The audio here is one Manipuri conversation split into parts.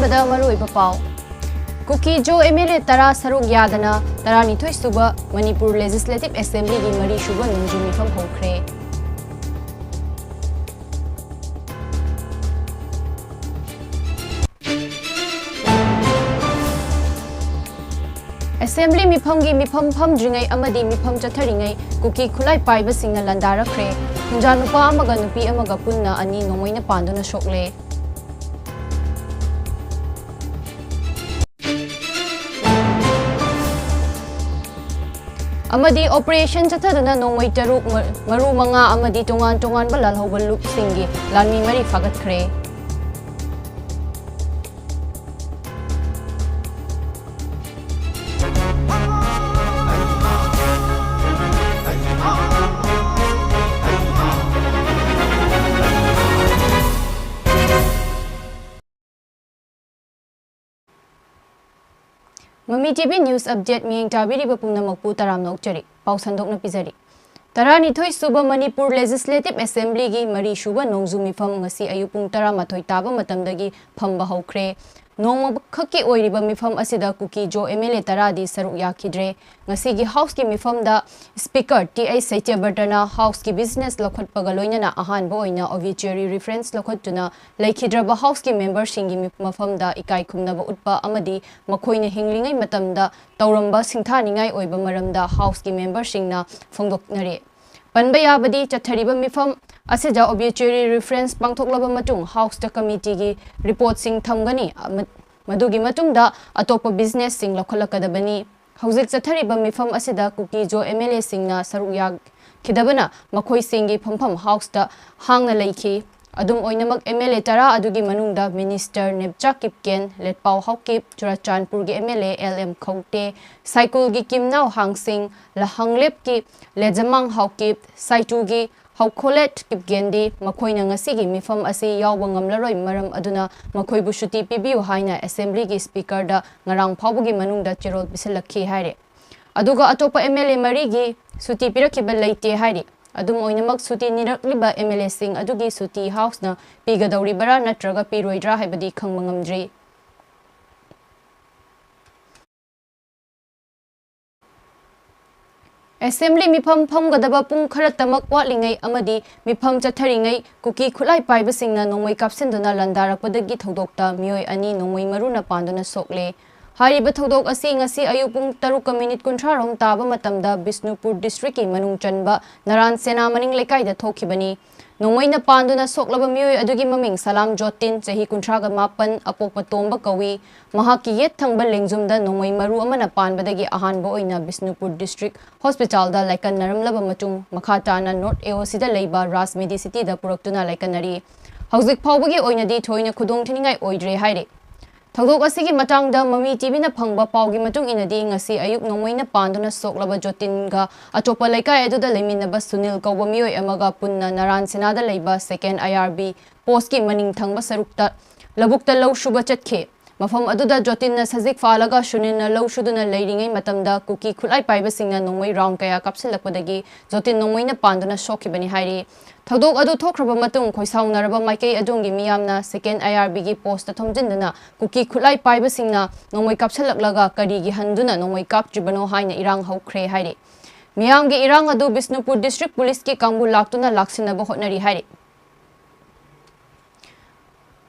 ꯑꯍꯥꯟꯕꯗ ꯃꯔꯨꯑꯣꯏꯕ ꯄꯥꯎ ꯀꯨꯀꯤ ꯖꯣ MLA ꯇꯔꯥ ꯁꯔꯨꯛ ꯌꯥꯗꯅ 12 ꯁꯨꯕ ꯃꯅꯤꯄꯨꯔ ꯂꯦꯖꯤꯁꯂꯦꯇꯤꯚ ꯑꯦꯁꯦꯝꯕ꯭ꯂꯤꯒꯤ 3 ꯁꯨꯕ ꯅꯣꯡꯖꯨ ꯃꯤꯐꯝ ꯍꯧꯈ꯭ꯔꯦ꯫ ꯑꯦꯁꯦꯝꯕ꯭ꯂꯤ ꯃꯤꯐꯝꯒꯤ ꯃꯤꯐꯝ ꯐꯝꯗ꯭ꯔꯤꯉꯩ ꯑꯃꯗꯤ ꯃꯤꯐꯝ ꯆꯠꯊꯔꯤꯉꯩ ꯀꯨꯀꯤ ꯈꯨꯠꯂꯥꯏ ꯄꯥꯏꯕꯁꯤꯡꯅ ꯂꯟꯗꯥꯔꯛꯈ꯭ꯔꯦ꯫ ꯈꯨꯟꯖꯥ ꯅꯨꯄꯥ ꯑꯃꯒ ꯅꯨꯄꯤ ꯑꯃꯒ ꯄꯨꯟꯅ ꯑꯅꯤ ꯅꯣꯡꯃꯩꯅ ꯄꯥꯟꯗꯨꯅ ꯁꯣꯛꯂꯦ꯫ ꯑꯃꯗꯤ ꯑꯣꯄꯔꯦꯁꯟ ꯆꯠꯊꯗꯨꯅ ꯅꯣꯡꯃꯩ 6 ꯃꯔꯨ 5 ꯑꯃꯗꯤ ꯇꯣꯉꯥꯟꯕ ꯂꯥꯜꯍꯧꯕ ꯂꯨꯞꯁꯤꯡꯒꯤ ꯂꯥꯟꯃꯤ 3 ꯐꯥꯒꯠꯈ꯭ꯔꯦ꯫ MAMI TV News Update miyeng tabiriba pumnamakpu taramna okchari pau sandokna pizari 12 suba Manipur Legislative Assembly gi 3 suba nongju mifam ngasi ayu pung 11 taba matamdagi phamba haukhre nongma khakki oiriba mifam asida Kuki Jo MLA taradi saruk yakhidre ngasi gi house ki mifam da speaker TI Saityabartana house ki business lokhot pagaloina na ahan bo oina obituary reference lokhot tuna laikhidraba house ki member singi mifam da ikai khumna ba utpa amadi makhoina hinglingai matamda tauramba singthaningai oiba maramda house ki member singna phongdoknare Panba yabadi chathariba mifam asida obituary reference pangthoklaba matung house the committee gi report sing thamgani madugi matungda atopa business sing lokholakadabani hauzik chathariba mifam asida Kuki Jo MLA singna sarukya khidabana makhoi singi phampham house ta hangna leikhi adum oinamak MLA tara adugi manungda minister Nepcha Kipken Letpau Haukip Churachandpur gi MLA LM Khongte cycle gi Kimnau Hangsing la Hanglep ki Lejamang Haukip Saitu gi Haukholet Kipgendi makhoina ngasi gi mifam asi yawba ngamlaroi maram aduna makhoi bu shuti pibiu haina assembly gi speaker da ngarang phawbugi manungda chirol bisalakhi haire aduga atopa MLA mari gi suti pirakhiba leite haire adum oinamak suti nirakliba MLA sing adugi suti house na pigadauri bara natraga piroidra haibadi khangmangamdri Assembly mifam phamgadaba pung kharatamak watlingai amadi mifam chatharingai Kuki khulai paibasingna nongmai kapsinduna landarakpadagi thodokta mioi ani nongmai maruna panduna sokle Hariba thodok asi ngasi ayupung 3:30 rom taba matamda Bisnupur district ki manung chanba Naran Sena maning lekai da thokhibani nongmaina panduna soklaba mioi adugi maming Salam Jotin chahi 38 apokpa tomba kawi mahaki yet thangba lengjumda nongmai maru amana panbadagi ahanba oina Bisnupur district hospital da laikan naramlaba matung makhatana North AOC da leiba Ras Medicity da puraktuna laikanari hauzik phawbagi oina di thoina khudong thiningai oidre haire Thagdok asigi matangda MAMI TV na phangba pawgi matung inadi ngasi ayuk nongmaina panduna soklaba Jotinga atopa laikai aduda leiminaba Sunil kawba mioi amaga punna Naran Senada leiba second IRB post ki maning thangba sarukta labukta law shuba chatkhe mafam aduda Jotinna sajik falaga Sunilna law shuduna leiringai matamda Kuki khulai paiba singna nongmai round kaya kapsilakpadagi Jotin nongmaina panduna shokhibani hairi Thagdok adu thokraba matung khoisaunaraba maikei adungi miyamna second IRB gi post thomjinduna Kuki khulai paiba singna nongmai kapsalaklaga karigi handuna nongmai kapjibano haina irang haukhre hairi miyamgi irang adu Bisnupur district police ki kangbu laktuna laksinaba hotnari hairi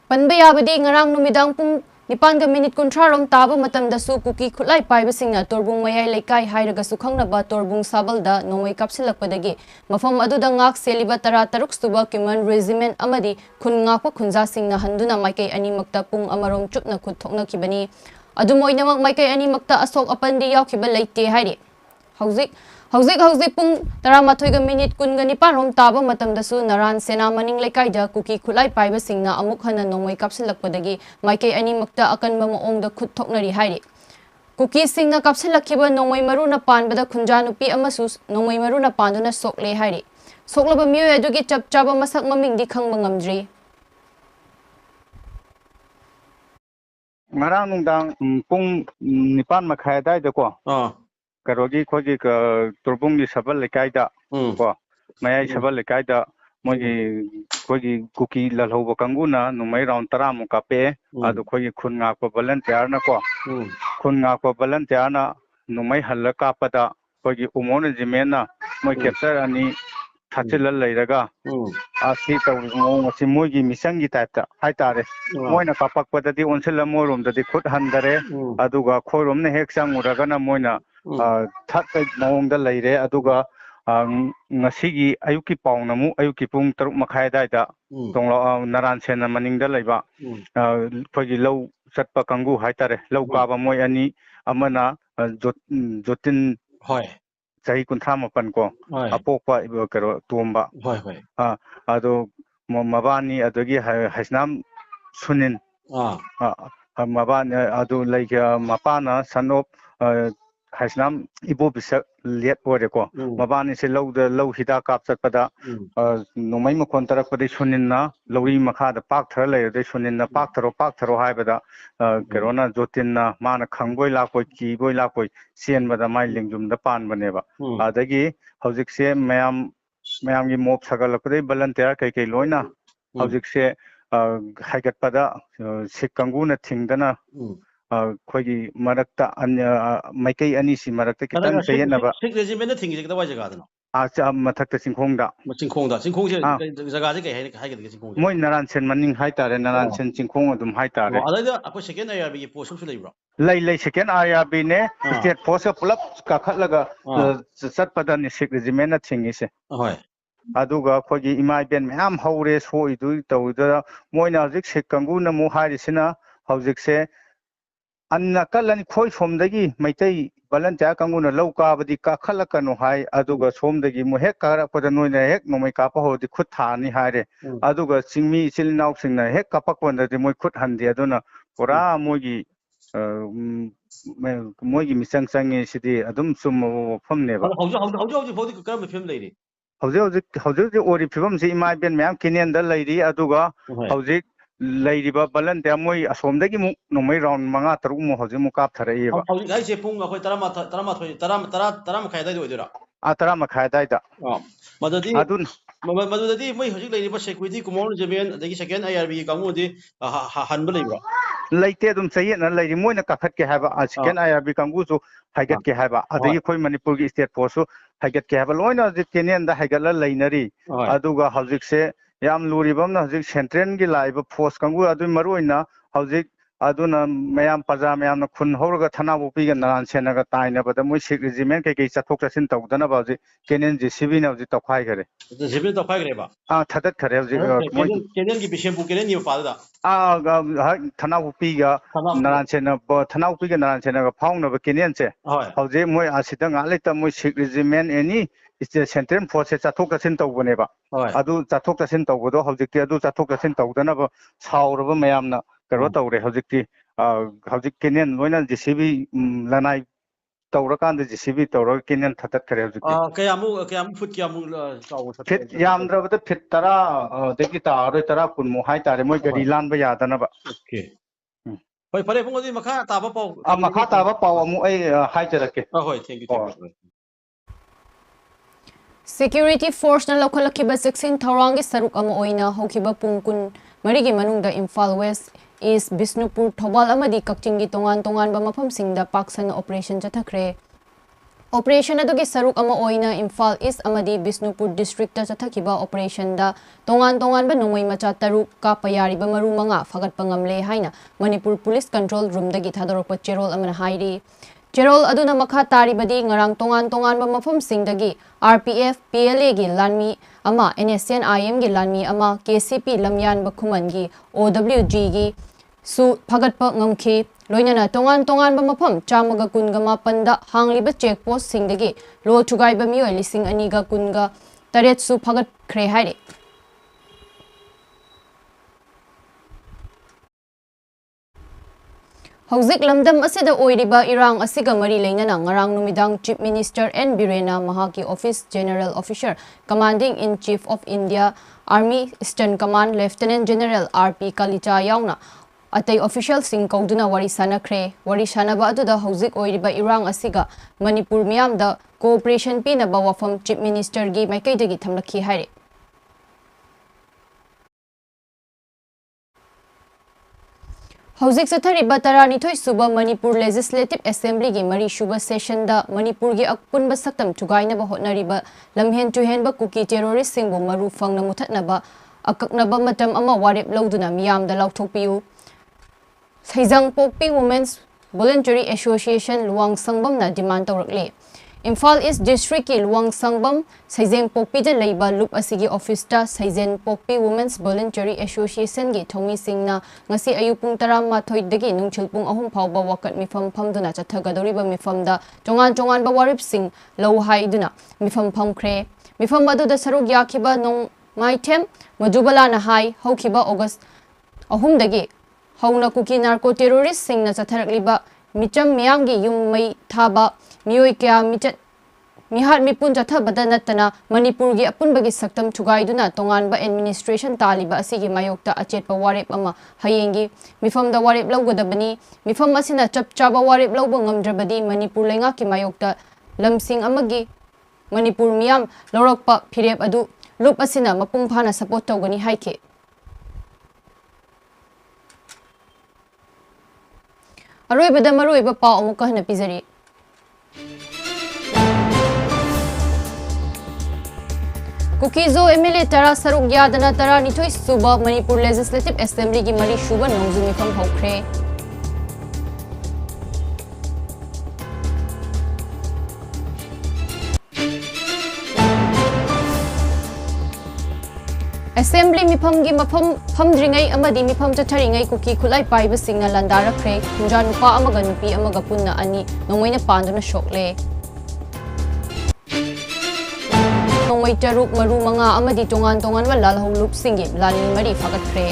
Panba yabadi ngarang numidang pung 9:30 rom taba matamda su Kuki khulai paiba singna torbung mayai leikai hairaga sukhangnaba torbung sabalda nongmai kapsilakpadagi mafam aduda ngak seliba 13 suba Kiman regiment amadi khun ngakpa khunja singna handuna maikei ani makta pung amarom chupna khut thokna kibani adumoinamak maikei ani makta asok apandi yaukhiba leite hairi hauzik pung 12:19 rom taba matamda su Naran Sena maning lekai da Kuki khulai paiba singna amuk hana nongmai kapsilakpadagi maikei ani makta akanba maongda khut thoknari hairi Kuki singna kapsilakhiba nongmai maruna panbada khunja nupi amasu nongmai maruna panduna sokle hairi soklaba mioi adugi chapchaba masak mamingdi khangba ngamdri ngarang nungdang pung 9:30 dai da ko karogi khogi ka turbung ni sabal lekai da ko mayai sabal lekai da मोगी कोई कुकी ललहोब कंगुना नुमई राउंड तरा मु कापे अदु कोई खुन ngakpa volunteer na ko खुन ngakpa volunteer na नुमई हल्ला कापदा कोई उमोन जिमेना मोई कैप्चर अनि थाचिल लेरगा आसी तौ मसी मोगी मिशन की टाइप ता हाय तारे मोइना कापकपददी ओनसेल मोरोमददी खुद हंदरे अदुगा खोरोमने हेक संगुरगना मोइना थक मौंगदा लेरे अदुगा ngasiगी ayuki paungnamu ayuki pung 6 makhai daida tonglo naran sena maningda leiba khogi lau chatpa kangu haitare lau kaba moi ani amana jotin hoi chahi 38 ko apokpa kero tomba hoi hoi ado mabani adagi haisnam sunin mabani adu like mapana sanop haisnam ibo bisa liat ore ko mabani se lau hida kap chatpada nomai makon tarak padi suninna lawi makha da pak thar le de suninna pak tharo haibada corona jotinna mana khangboi la koi ki boi la koi sen bada mai lingjum da pan baneba adagi hojik se mayam gi mop sagal padi volunteer kai loina hojik se haigat pada sikanguna thingdana खोगी मरक्ता अन्य मैकई अनि सि मरक्ता कितन चयनबा सिक रेजिमेंट थिंगी जगदा वाइ जगादनो मथक्ता चिंखोंदा चिंखोंसे जगा जे हाइगे चिंखोंसे मोय नारायण मनिंग हाइ तारे नारायण चिंखों अदुम हाइ तारे अदाइदा अको सेकेंड आईआरबी की पोस्ट सु लेब्रो लई सेकेंड आईआरबी ने स्टेट फोर्स पुलप काखलगा चटपदा नि सिक रेजिमेंट थिंगिसे होय अदुगा खोगी इमा बेन मैम हौरे सोइदु तौदा मोयना हजिक सिक कंगुना मु हारिसिना हजिकसे अन्ना कलन खोई सोमदगी मैतई volunteer कंगुना लौ काबदी काखलकनो हाय अदुगा सोमदगी मु हेक कारपदा नोइना हेक नोमै कापा होदि खुद थानी हारे अदुगा सिंगमी इसिल नाउ सिंगना हेक कापकवनदि मोय खुद हंदि अदुना पुरा मोगी मोगी मिसंग संगे सिदि अदुम सुम फमनेबा हौज बोदि करम फिल्म लेरी हौज ओरि फिल्म से इमा बेन मैम किनेंदा लेरी अदुगा हौज लेरिबा volunteer मोय असोमदगी मु नोमै राउंड 5 6 मु हौज मु काप थरैबा हौज गाइसे पुंग अखोय 10 मखाय दाइ ओइदोरा 10 मखाय दाइदा मदुददी मोय हौज लेरिबा सिक्युरिटी कुमोन जेमेन अदगी सेकेंड आईआरबी कांगुदि हनब लेब्रो लेते अदुम चयेना लेरि मोयना काखत के हाबा सेकेंड आईआरबी कांगु सु हाइगत के हाबा अदगी खोय मणिपुर की स्टेट फोर्स सु हाइगत के हाबा लोइना केनेन दा हाइगत लेनरी अदुगा हौजिक से याम लुरिबम हौजिक सेंट्रल की लाइव फोर्स कांगु अदु मरुइना हौजिक अदुना मयाम प्रजा मयाम खुन हौरगा थनाबुपी ग नारायण सेनागा ताइनबदा मोय सिक रेजिमेंट कई चथोक चसिन तौदना बाजे केनेन जेसीबी ना हौजिक तौखाय करे जेसीबी तौखाय करेबा थदत खरे हौजिक केनेन की बिशेमपु केनेन नि पादा थनाबुपी ग नारायण सेना थनाबुपी ग नारायण सेनागा फाउनबा केनेन से हौजिक मोय आसिदा गालेता मोय सिक रेजिमेंट एनी सेंट्रल फोर्स से चथोक चसिन तौबनेबा अदु चथोक चसिन तौबदो हौजिक अदु चथोक चसिन तौदनबा साउरबा मयामना करो तौरे हौजिक हौजिक केनेन लोइना जेसीबी लनाई तौरकांद जेसीबी तौर केनेन थतत करे हौजिक कयामु फुट कयामु फिट यामद्रबदा फिट 10 दगी तारो 10 कुन मु हाय तारे मोय गडी लानबा यादनबा ओके होय फरे फुंगोदि मखा ताबा पाउ मखा ताबा पाउ अमु आई हाय जरके होय thank you Security Force na lokalakiba seksin tharangi saruk ama oina hokiba pungkun marigi manungda Imphal West East Bisnupur Thobal amadi Kakchingi tongan ba mafam singda paksan operation chathakre operation adugi saruk ama oina Imphal East amadi Bisnupur district ta chathakiba operation da tongan ba nomoi macha taruk ka payari ba maru manga fagat pangamle haina Manipur Police Control Room dagi thadorok cherol amana hairi Cherol aduna makha taribadi ngarang tongan ba mafam singdagi RPF PLA gi lanmi ama NSN IM gi lanmi ama KCP lamyan bakhuman gi OWG gi su phagatpa ngamkhi loinana tongan ba mafam chamaga kunga mapanda hangliba checkpost singdagi lo chugai ba mioi lising ani ga kunga taret su phagat khre haire Hauzik lamdam asida oiriba irang asiga mari leinana ngarang numidang Chief Minister N Birena Mahaki Office General Officer Commanding in Chief of India Army Eastern Command Lieutenant General RP Kalita yauna atay official sing kauduna wari sanakre wari sanaba aduda hauzik oiriba irang asiga Manipur miyam da cooperation pinaba wafam Chief Minister gi maikaidagi thamlakhi haire Hauzik Sathariba Taranithoi Suba Manipur Legislative Assembly gi Mari Shuba Session da Manipur gi Akpunba Saktam Chugainaba Hotnariba Lamhen Chuhenba Kuki terrorist singbu maru fangna muthatnaba akaknaba matam ama warep lauduna miyam da lauthopiu Saizang Pokpi Women's Voluntary Association Luang Sangbam na demand tawrakle Imphal East District ki Luang Sangbam Saizeng Pokpi da leiba loop asigi office ta Saizeng Pokpi Women's Voluntary Association gi thomi singna ngasi ayupung 12 dagi nungchil pung 3 phawba wakat mifam phamduna chathagadoriba mifamda tongan ba warip sing lo haiduna mifam phamkhre mifam adu da saruk yakhiba nong maithem madubala na hai haukiba August 3 dagi hauna kuki narco terrorist singna chatharakliba micham miyamgi yum mai thaba miyoi kya mihat mipun chathabada natana Manipur gi apunbagi saktam chugaiduna tonganba administration taliba asigi mayokta achetpa warep ama hayengi mifamda warep lawgadabani mifam asina chapchaba warep lawba ngamdrabadi Manipur lenga ki mayokta lamsing amagi Manipur miyam lorokpa phirep adu loop asina mapung phana support tawgani haike Aroibada maroiba pa amuka hana pizari Kukizo MLA Tara Saruk Yadana Tara Nithoi Suba Manipur Legislative Assembly gi Mari Shuba Nongzumi Pham Hokre Assembly mifam gi mafam phamdringai amadi mifam chatharingai kuki khulai paiba singna landara khre kunja nupa amaga nupi amaga punna ani nongmoina panduna shokle Nongmai taruk maru manga amadi tongan wala lalhong loop singi lani mari fagat khre